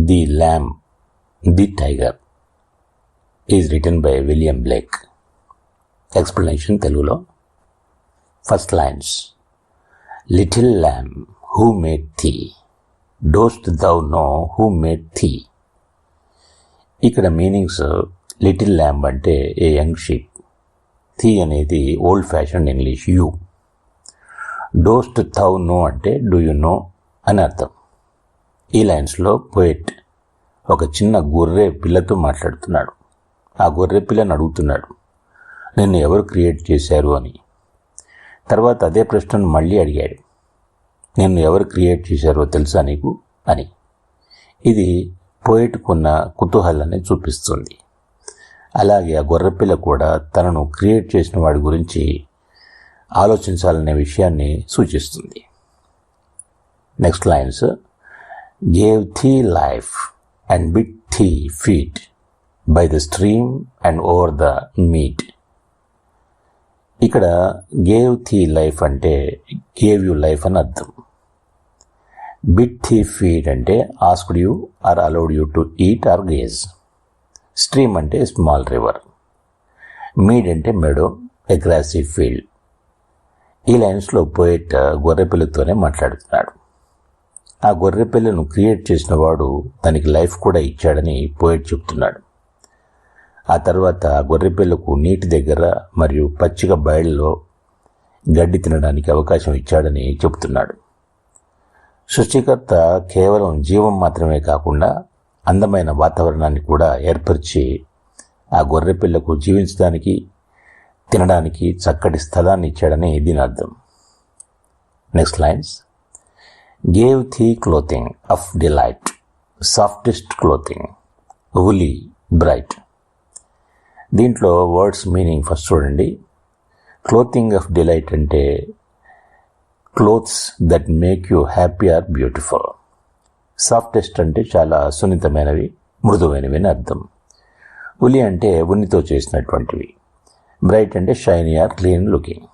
The lamb, the tiger is written by William Blake. Explanation తెలుగులో. First lines. Little lamb who made thee, dost thou know who made thee. ఇక్కడ meanings, little lamb అంటే ఏ young sheep, thee అనేది old fashion English you, dost thou know అంటే do you know అని అర్థం. ఈ లైన్స్లో poet ఒక చిన్న గొర్రె పిల్లతో మాట్లాడుతున్నాడు. ఆ గొర్రె పిల్లని అడుగుతున్నాడు, నిన్ను ఎవరు క్రియేట్ చేశారు అని. తర్వాత అదే ప్రశ్నను మళ్ళీ అడిగాడు, నిన్ను ఎవరు క్రియేట్ చేశారో తెలుసా నీకు అని. ఇది పోయెట్కున్న కుతూహలాన్ని చూపిస్తుంది. అలాగే ఆ గొర్రెపిల్ల కూడా తనను క్రియేట్ చేసిన వాడి గురించి ఆలోచించాలనే విషయాన్ని సూచిస్తుంది. Next lines. Gave thee life and bid thee feed by the stream and over the mead. ఇక్కడ గేవ్ థీ లైఫ్ అంటే గేవ్ యూ లైఫ్ అని అర్థం. బిట్ థీ ఫీట్ అంటే asked you or allowed you to eat or graze. Stream అంటే small river. Mead అంటే meadow, ఎ Grassi field. ఈ లైన్స్లో poet గొర్రెపిల్లతోనే మాట్లాడుతున్నాడు. ఆ గొర్రెపిల్లను క్రియేట్ చేసిన వాడు దానికి లైఫ్ కూడా ఇచ్చాడని పోయెట్ చెప్తున్నాడు. ఆ తర్వాత ఆ గొర్రెపిల్లకు నీటి దగ్గర మరియు పచ్చిక బయళ్ళలో గడ్డి తినడానికి అవకాశం ఇచ్చాడని చెబుతున్నాడు. సృష్టికర్త కేవలం జీవం మాత్రమే కాకుండా అందమైన వాతావరణాన్ని కూడా ఏర్పరిచి ఆ గొర్రెపిల్లకు జీవించడానికి, తినడానికి చక్కటి స్థలాన్ని ఇచ్చాడని దీని అర్థం. Next lines. Gave thee clothing of delight, softest clothing, woolly, bright. దీంట్లో వర్డ్స్ మీనింగ్ ఫస్ట్ చూడండి. క్లోతింగ్ ఆఫ్ డిలైట్ అంటే clothes that make you happy or beautiful. Softest అంటే చాలా సున్నితమైనవి, మృదువైనవి అని అర్థం. ఉలి అంటే ఉన్నితో చేసినటువంటివి. బ్రైట్ అంటే షైనీ ఆర్ క్లీన్ లుకింగ్.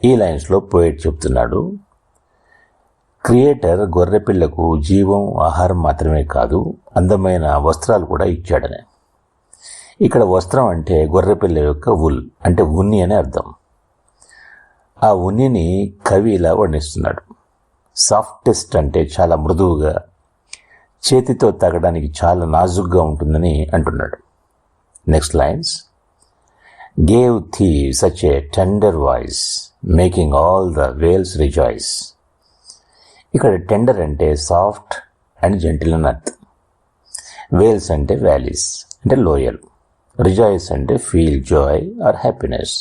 ఈ లైన్స్లో పోయెట్ చెప్తున్నాడు, క్రియేటర్ గొర్రెపిల్లకు జీవం, ఆహారం మాత్రమే కాదు, అందమైన వస్త్రాలు కూడా ఇచ్చాడని. ఇక్కడ వస్త్రం అంటే గొర్రెపిల్ల యొక్క వుల్ అంటే ఉన్ని అని అర్థం. ఆ ఉన్నిని కవి ఇలా వర్ణిస్తున్నాడు. సాఫ్టెస్ట్ అంటే చాలా మృదువుగా, చేతితో తాగడానికి చాలా నాజుగ్గా ఉంటుందని అంటున్నాడు. Next lines. Gave thee such a tender voice, making all the vales rejoice. ఇక్కడ టెండర్ అంటే సాఫ్ట్ అండ్ జెంటిల్ అని అర్థం. వేల్స్ అంటే వ్యాలీస్ అంటే లోయలు. రిజాయిస్ అంటే ఫీల్ జాయ్ ఆర్ హ్యాపీనెస్.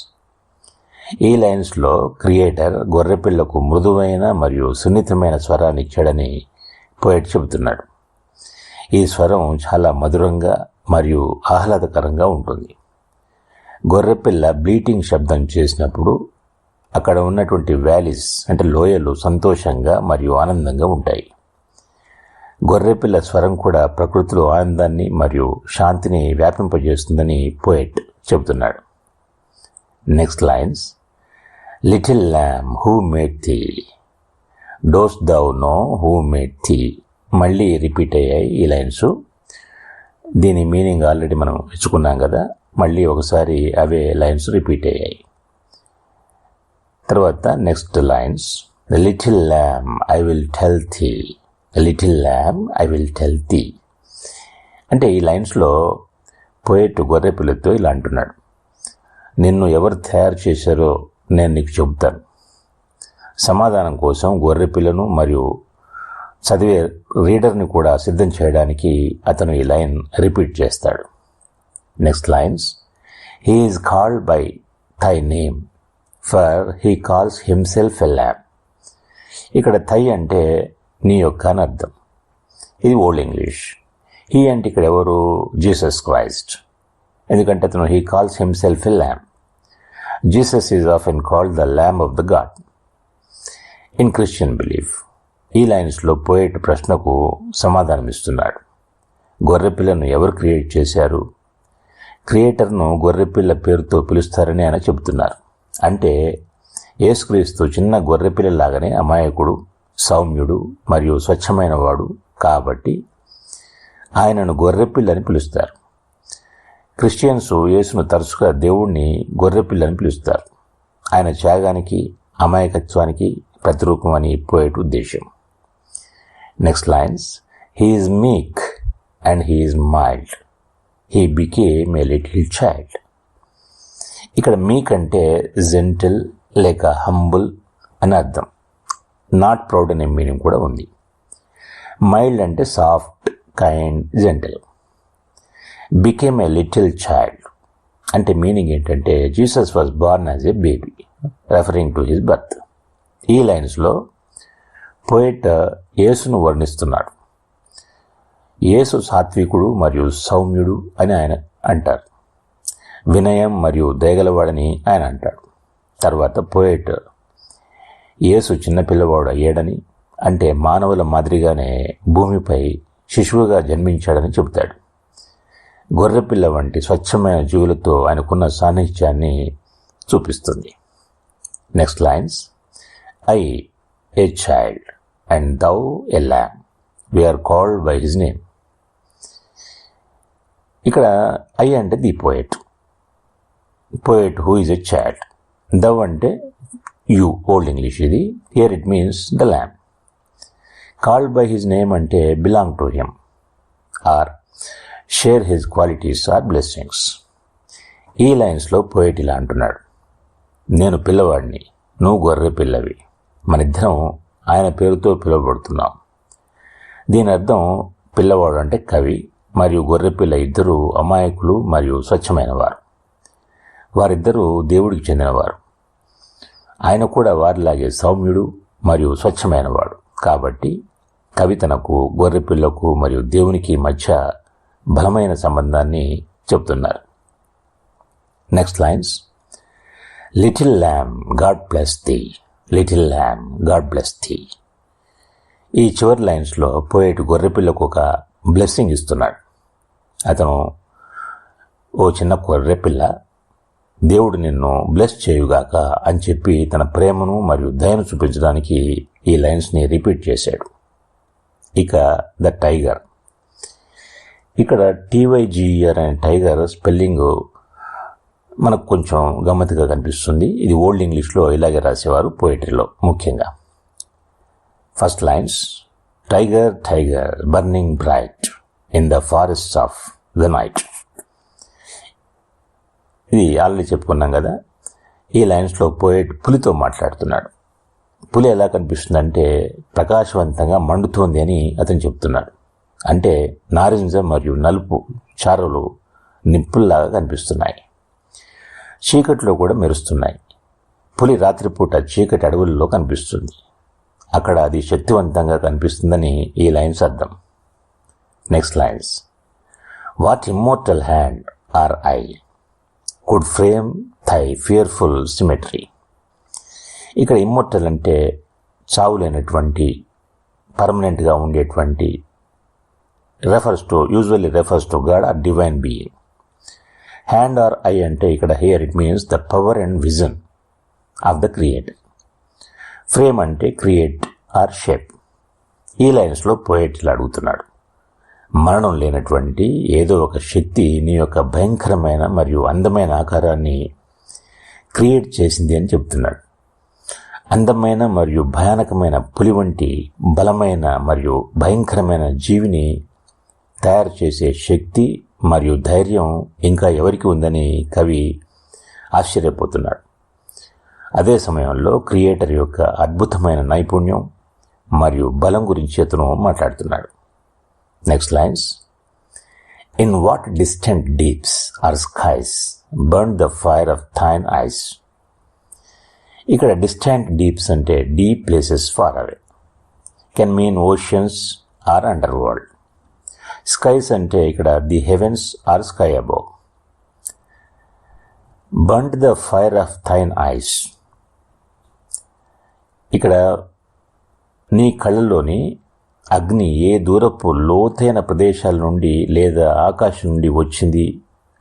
ఈ లైన్స్లో క్రియేటర్ గొర్రెపిల్లకు మృదువైన మరియు సున్నితమైన స్వరాన్ని ఇచ్చాడని పోయెట్ చెబుతున్నాడు. ఈ స్వరం చాలా మధురంగా మరియు ఆహ్లాదకరంగా ఉంటుంది. గొర్రెపిల్ల బ్లీటింగ్ శబ్దం చేసినప్పుడు అక్కడ ఉన్నటువంటి వ్యాలీస్ అంటే లోయలు సంతోషంగా మరియు ఆనందంగా ఉంటాయి. గొర్రెపిల్ల స్వరం కూడా ప్రకృతిలో ఆనందాన్ని మరియు శాంతిని వ్యాపింపజేస్తుందని పోయెట్ చెబుతున్నాడు. Next lines. Little lamb who made thee, dost thou know who made thee. మళ్ళీ రిపీట్ అయ్యాయి ఈ లైన్స్. దీని మీనింగ్ ఆల్రెడీ మనం ఇచ్చుకున్నాం కదా, మళ్ళీ ఒకసారి అవే లైన్స్ రిపీట్ అయ్యాయి. తర్వాత next lines. Little lamb I will tell thee, little lamb I will tell thee. అంటే ఈ లైన్స్లో పోయెట్ గొర్రెపిల్లతో ఇలా అంటున్నాడు, నిన్ను ఎవరు తయారు చేశారో నేను నీకు చెబుతాను. సమాధానం కోసం గొర్రెపిల్లను మరియు చదివే రీడర్ని కూడా సిద్ధం చేయడానికి అతను ఈ లైన్ రిపీట్ చేస్తాడు. Next lines. He is called by thy name, for he calls himself a lamb. ఇక్కడ థై అంటే నీ యొక్క అని అర్థం. ఇది ఓల్డ్ ఇంగ్లీష్. హీ అంటే ఇక్కడ ఎవరు? Jesus Christ. ఎందుకంటే అతను he calls himself a lamb. Jesus is often called the lamb of the God in Christian belief. ఈ లైన్స్లో పోయెట్ ప్రశ్నకు సమాధానమిస్తున్నాడు. గొర్రెపిల్లను ఎవరు క్రియేట్ చేశారు? క్రియేటర్ను గొర్రెపిల్ల పేరుతో పిలుస్తారని ఆయన చెబుతున్నారు. అంటే యేసుక్రీస్తు చిన్న గొర్రెపిల్లలాగానే అమాయకుడు, సౌమ్యుడు మరియు స్వచ్ఛమైన వాడు. కాబట్టి ఆయనను గొర్రెపిల్లని పిలుస్తారు. క్రిస్టియన్స్ యేసును తరచుగా దేవుణ్ణి గొర్రెపిల్లని పిలుస్తారు. ఆయన త్యాగానికి, అమాయకత్వానికి ప్రతిరూపం అని పోయేట్ ఉద్దేశం. నెక్స్ట్ లైన్స్, హీ ఈజ్ మీక్ and he is mild, he became a little child. ఇక్కడ మీక్ అంటే జెంటిల్ లేక హంబుల్ అని అర్థం. నాట్ ప్రౌడ్ అనే మీనింగ్ కూడా ఉంది. మైల్డ్ అంటే soft, kind, gentle. Became a little child అంటే మీనింగ్ ఏంటంటే Jesus was born as a baby, referring to his birth. ఈ లైన్స్లో పోయెట్ యేసును వర్ణిస్తున్నాడు. యేసు సాత్వికుడు మరియు సౌమ్యుడు అని ఆయన అంటారు. వినయం మరియు దయగలవాడని ఆయన అంటాడు. తర్వాత పోయెట్ యేసు చిన్నపిల్లవాడు అయ్యాడని, అంటే మానవుల మాదిరిగానే భూమిపై శిశువుగా జన్మించాడని చెబుతాడు. గొర్రెపిల్ల వంటి స్వచ్ఛమైన జీవులతో ఆయనకున్న సాన్నిధ్యాన్ని చూపిస్తుంది. Next lines, I a child and thou a lamb, we are called by his name. ఇక్కడ ఐ అంటే the poet, poet who is a child. Thou అంటే యూ, ఓల్డ్ ఇంగ్లీష్ ఇది. Here it means the lamb. Called by his name అంటే belong to him or share his qualities or blessings. ఈ లైన్స్లో poet ఇలా అంటున్నాడు, నేను పిల్లవాడిని, నువ్వు గొర్రె పిల్లవి, మనిద్దరం ఆయన పేరుతో పిలువబడుతున్నాం. దీని అర్థం పిల్లవాడు అంటే కవి మరియు గొర్రెపిల్ల ఇద్దరూ అమాయకులు మరియు స్వచ్ఛమైన వారు. వారిద్దరూ దేవుడికి చెందినవారు. ఆయన కూడా వారిలాగే సౌమ్యుడు మరియు స్వచ్ఛమైన వాడు. కాబట్టి కవితనకు, గొర్రెపిల్లకు మరియు దేవునికి మధ్య బలమైన సంబంధాన్ని చెప్తున్నారు. Next lines, little lamb God bless thee, little lamb God bless thee. ఈ చివరి లైన్స్లో పోయెట్ గొర్రెపిల్లకు ఒక బ్లెస్సింగ్ ఇస్తున్నాడు. అతను, ఓ చిన్న గొర్రెపిల్ల, దేవుడు నిన్ను బ్లెస్ చేయుగాక అని చెప్పి తన ప్రేమను మరియు దయను చూపించడానికి ఈ లైన్స్ని రిపీట్ చేశాడు. ఇక ద టైగర్. ఇక్కడ TYGER అనే టైగర్ స్పెల్లింగ్ మనకు కొంచెం గమ్మత్తుగా కనిపిస్తుంది. ఇది ఓల్డ్ ఇంగ్లీష్లో ఇలాగే రాసేవారు పోయిటరీలో ముఖ్యంగా. First lines, tiger tiger burning bright in the forest of the night. ఇది ఆల్రెడీ చెప్పుకున్నాం కదా. ఈ లైన్స్లో పోయెట్ పులితో మాట్లాడుతున్నాడు. పులి ఎలా కనిపిస్తుందంటే ప్రకాశవంతంగా మండుతోంది అని అతను చెప్తున్నాడు. అంటే నారింజ మరియు నలుపు చారలు నిప్పుల్లాగా కనిపిస్తున్నాయి, చీకట్లో కూడా మెరుస్తున్నాయి. పులి రాత్రిపూట చీకటి అడవుల్లో కనిపిస్తుంది. అక్కడ అది శక్తివంతంగా కనిపిస్తుందని ఈ లైన్స్ అర్థం. Next lines, what immortal hand or eye could frame thy fearful symmetry. ఇక్కడ ఇమ్మోర్టల్ అంటే చావులేనటువంటి, పర్మనెంట్గా ఉండేటువంటి, usually refers to God or divine being. Hand or eye అంటే ఇక్కడ here it means the power and vision of the creator. Frame అంటే create or shape. ఈ లైన్స్లో పోయెట్ ఇలా అడుగుతున్నాడు, మరణం లేనటువంటి ఏదో ఒక శక్తి నీ యొక్క భయంకరమైన మరియు అందమైన ఆకారాన్ని క్రియేట్ చేసింది అని చెప్తున్నాడు. అందమైన మరియు భయానకమైన పులి వంటి బలమైన మరియు భయంకరమైన జీవిని తయారు చేసే శక్తి మరియు ధైర్యం ఇంకా ఎవరికి ఉందని కవి ఆశ్చర్యపోతున్నాడు. అదే సమయంలో క్రియేటర్ యొక్క అద్భుతమైన నైపుణ్యం మరియు బలం గురించి అతను మాట్లాడుతున్నాడు. Next lines, in what distant deeps or skies burn the fire of thine eyes. ఇక్కడ డిస్టెంట్ డీప్స్ అంటే deep places far away, can mean oceans or underworld. Skies అంటే ఇక్కడ the heavens or sky above. Burned the fire of thine eyes. ఇక్కడ నీ కళ్ళలోని అగ్ని ఏ దూరపు లోతైన ప్రదేశాల నుండి లేదా ఆకాశం నుండి వచ్చింది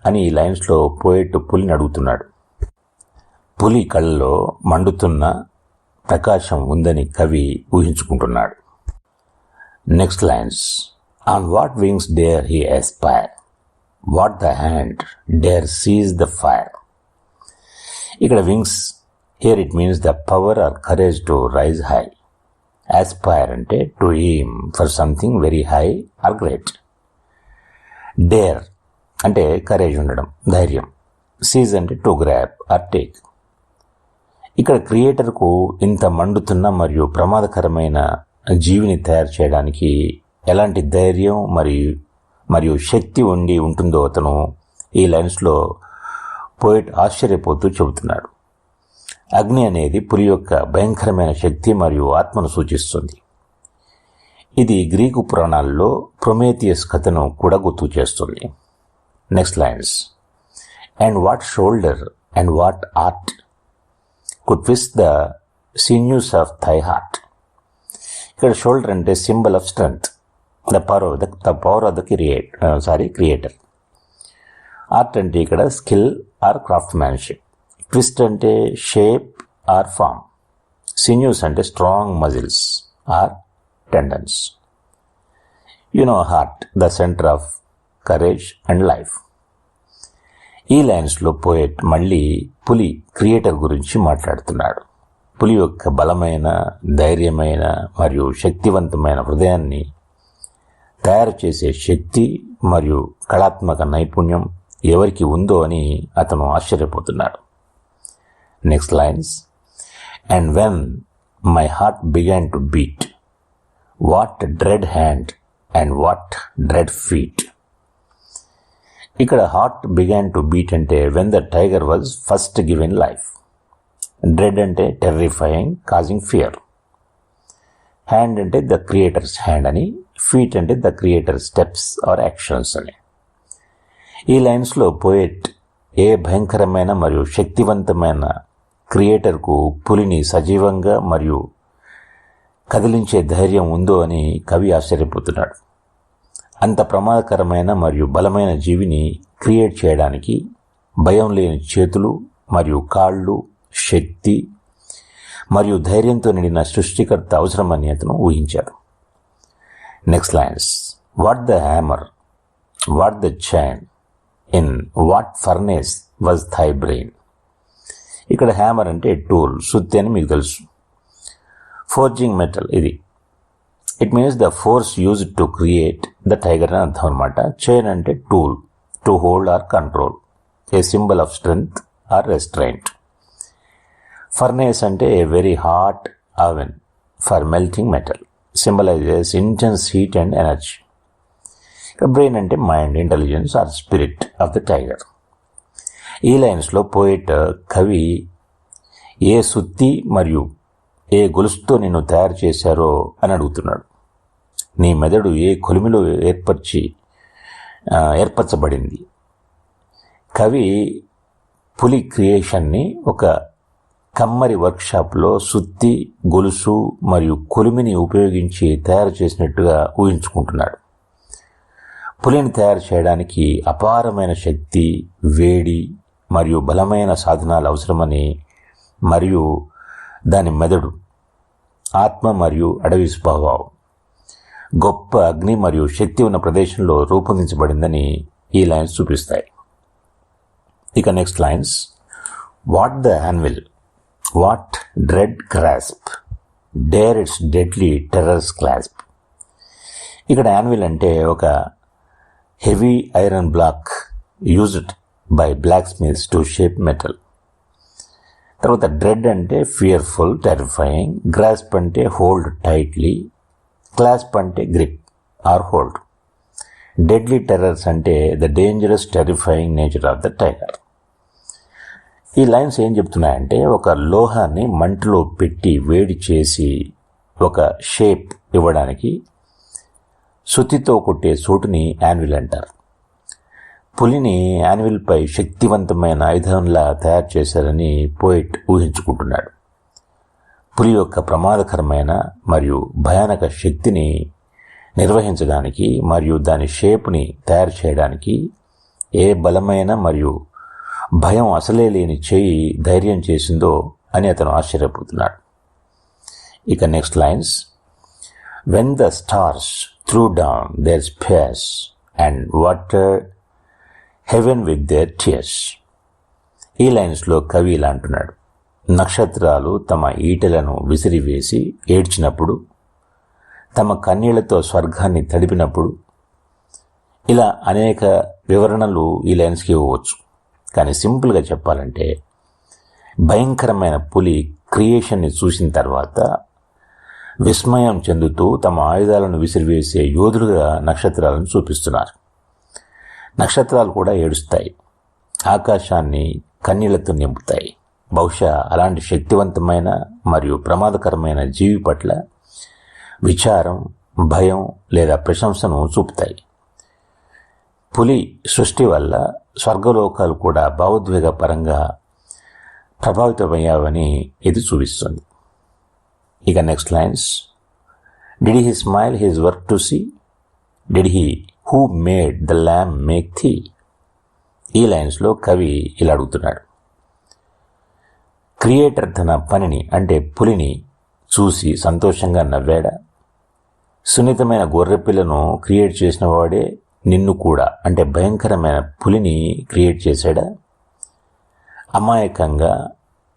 అని ఈ లైన్స్లో పోయెట్ పులిని అడుగుతున్నాడు. పులి కళ్ళలో మండుతున్న ప్రకాశం ఉందని కవి ఊహించుకుంటున్నాడు. Next lines, On what wings dare he aspire? What the hand dare seize the fire? ఇక్కడ wings, here it means the power or courage to rise high. Aspire అంటే to aim for something very high or great. Dare అంటే courage ఉండడం, ధైర్యం. Seize అంటే to grab are take. ఇక్కడ క్రియేటర్కు ఇంత మండుతున్న మరియు ప్రమాదకరమైన జీవిని తయారు చేయడానికి ఎలాంటి ధైర్యం మరియు శక్తి ఉంటుందో అతను ఈ లైన్స్లో పోయిట్ ఆశ్చర్యపోతూ చెబుతున్నాడు. అగ్ని అనేది పులి యొక్క భయంకరమైన శక్తి మరియు ఆత్మను సూచిస్తుంది. ఇది గ్రీకు పురాణాల్లో ప్రొమేథియస్ కథను కూడా గుర్తు చేస్తుంది. Next lines. And what shoulder and what art could twist the sinews of thy heart. ఇక్కడ షోల్డర్ అంటే symbol of strength, the power of the creator. Art అంటే ఇక్కడ skill or craftsmanship. Twist అంటే షేప్ ఆర్ ఫామ్. సిన్యూస్ అంటే strong muscles or tendons. Heart the centre of courage and life. ఈ లైన్స్లో poet మళ్ళీ పులి creator గురించి మాట్లాడుతున్నాడు. పులి యొక్క బలమైన, ధైర్యమైన మరియు శక్తివంతమైన హృదయాన్ని తయారు చేసే శక్తి మరియు కళాత్మక నైపుణ్యం ఎవరికి ఉందో అని అతను ఆశ్చర్యపోతున్నాడు. Next lines. And when my heart began to beat, what dread hand and what dread feet. ఇక్కడ హార్ట్ బిగాన్ టు బీట్ అంటే when the tiger was first given life. Dread అంటే టెర్రిఫైయింగ్, కాజింగ్ ఫియర్. హ్యాండ్ అంటే the creator's hand అని, feet అంటే the creator steps or actions అని. ఈ లైన్స్లో poet ఏ భయంకరమైన మరియు శక్తివంతమైన క్రియేటర్కు పులిని సజీవంగా మరియు కదిలించే ధైర్యం ఉందో అని కవి ఆశ్చర్యపోతున్నాడు. అంత ప్రమాదకరమైన మరియు బలమైన జీవిని క్రియేట్ చేయడానికి భయం లేని చేతులు మరియు కాళ్ళు, శక్తి మరియు ధైర్యంతో నిండిన సృష్టికర్త అవసరమని అతను ఊహించాడు. Next lines. What the hammer, what the chain, in what furnace was thy brain. ఇక్కడ హ్యామర్ అంటే టూల్, సుత్తి అని మీకు తెలుసు. ఫోర్జింగ్ మెటల్ ఇది. It means the force used to create the tiger అని అర్థం అనమాట. చైన్ అంటే tool, to hold or control, a symbol of strength or restraint. Furnace అంటే a very hot oven for melting metal, symbolises intense heat and energy. Brain అంటే mind, intelligence or spirit of the tiger. ఈ లైన్స్లో poet కవి ఏ సుత్తి మరియు ఏ గొలుసుతో నిన్ను తయారు చేశారో అని అడుగుతున్నాడు. నీ మెదడు ఏ కొలిమిలో ఏర్పరచబడింది. కవి పులి క్రియేషన్ని ఒక కమ్మరి వర్క్షాప్లో సుత్తి, గొలుసు మరియు కొలిమిని ఉపయోగించి తయారు చేసినట్టుగా ఊహించుకుంటున్నాడు. పులిని తయారు చేయడానికి అపారమైన శక్తి, వేడి మరియు బలమైన సాధనాలు అవసరమని మరియు దాని మెదడు, ఆత్మ మరియు అడవి స్వభావం గొప్ప అగ్ని మరియు శక్తి ఉన్న ప్రదేశంలో రూపొందించబడిందని ఈ లైన్స్ చూపిస్తాయి. ఇక next lines. What the anvil, what dread grasp, dare its deadly terrors clasp. ఇక్కడ యాన్విల్ అంటే ఒక heavy iron block used by blacksmiths to shape metal. తర్వాత డ్రెడ్ అంటే ఫియర్ఫుల్, టెరిఫైయింగ్. గ్రాస్ప్ అంటే హోల్డ్ టైట్లీ. క్లాస్ప్ అంటే grip or hold. Deadly terrors అంటే the dangerous terrifying nature of the tiger. ఈ lines ఏం చెప్తున్నాయంటే ఒక లోహాన్ని మంటలో పెట్టి వేడి చేసి ఒక షేప్ ఇవ్వడానికి సుత్తితో కొట్టే చోటుని యాన్విల్ అంటారు. పులిని యాన్విల్పై శక్తివంతమైన ఆయుధంలా తయారు చేశారని పోయిట్ ఊహించుకుంటున్నాడు. పులి యొక్క ప్రమాదకరమైన మరియు భయానక శక్తిని నిర్వహించడానికి మరియు దాని షేప్ని తయారు చేయడానికి ఏ బలమైన మరియు భయం అసలే లేని చేయి ధైర్యం చేసిందో అని అతను ఆశ్చర్యపోతున్నాడు. ఇక next lines. When the stars threw down their spears and watered heaven with their tears. ఈ లైన్స్లో కవి ఇలా అంటున్నాడు, నక్షత్రాలు తమ ఈటెలను విసిరివేసి ఏడ్చినప్పుడు, తమ కన్నీళ్లతో స్వర్గాన్ని తడిపినప్పుడు, ఇలా అనేక వివరణలు ఈ లైన్స్కి ఇవ్వవచ్చు. కానీ సింపుల్గా చెప్పాలంటే, భయంకరమైన పులి క్రియేషన్ని చూసిన తర్వాత విస్మయం చెందుతూ తమ ఆయుధాలను విసిరివేసే యోధులుగా నక్షత్రాలను చూపిస్తున్నారు. నక్షత్రాలు కూడా ఏడుస్తాయి, ఆకాశాన్ని కన్నీళ్లతో నింపుతాయి. బహుశా అలాంటి శక్తివంతమైన మరియు ప్రమాదకరమైన జీవి పట్ల విచారం, భయం లేదా ప్రశంసను చూపుతాయి. పులి సృష్టి వల్ల స్వర్గలోకాలు కూడా భావోద్వేగ పరంగా ప్రభావితమయ్యావని ఇది చూపిస్తుంది. ఇక next lines, did he smile his work to see, did he who made the lamb make thee. ఈ లైన్స్లో కవి ఇలా అడుగుతున్నాడు, క్రియేటర్ తన పనిని అంటే పులిని చూసి సంతోషంగా నవ్వాడా? సున్నితమైన గొర్రెపిల్లను క్రియేట్ చేసిన వాడే నిన్ను కూడా అంటే భయంకరమైన పులిని క్రియేట్ చేశాడా? అమాయకంగా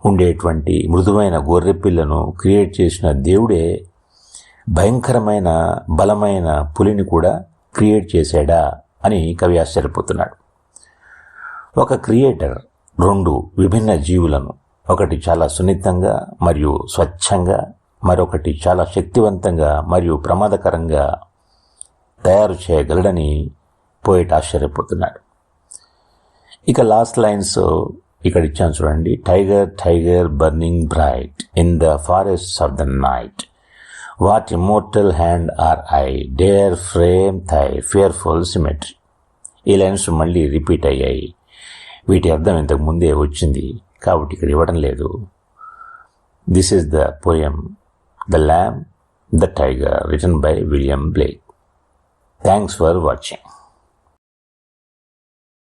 ఉండేటువంటి మృదువైన గొర్రెపిల్లను క్రియేట్ చేసిన దేవుడే భయంకరమైన బలమైన పులిని కూడా క్రియేట్ చేశాడా అని కవి ఆశ్చర్యపోతున్నాడు. ఒక క్రియేటర్ రెండు విభిన్న జీవులను, ఒకటి చాలా సున్నితంగా మరియు స్వచ్ఛంగా, మరొకటి చాలా శక్తివంతంగా మరియు ప్రమాదకరంగా తయారు చేయగలడని పోయిట్ ఆశ్చర్యపోతున్నాడు. ఇక లాస్ట్ లైన్స్ ఇక్కడ ఇచ్చాను చూడండి, tiger tiger burning bright in the forest of the night, what immortal hand or eye, dare frame thy fearful symmetry. ఈ లైన్స్ మళ్ళీ రిపీట్ అయ్యాయి. వీటి అర్థం ఇంతకు ముందే వచ్చింది కాబట్టి ఇక్కడ ఇవ్వడం లేదు. This is the poem the ల్యామ్ the tiger return by William Blake. Thanks for watching.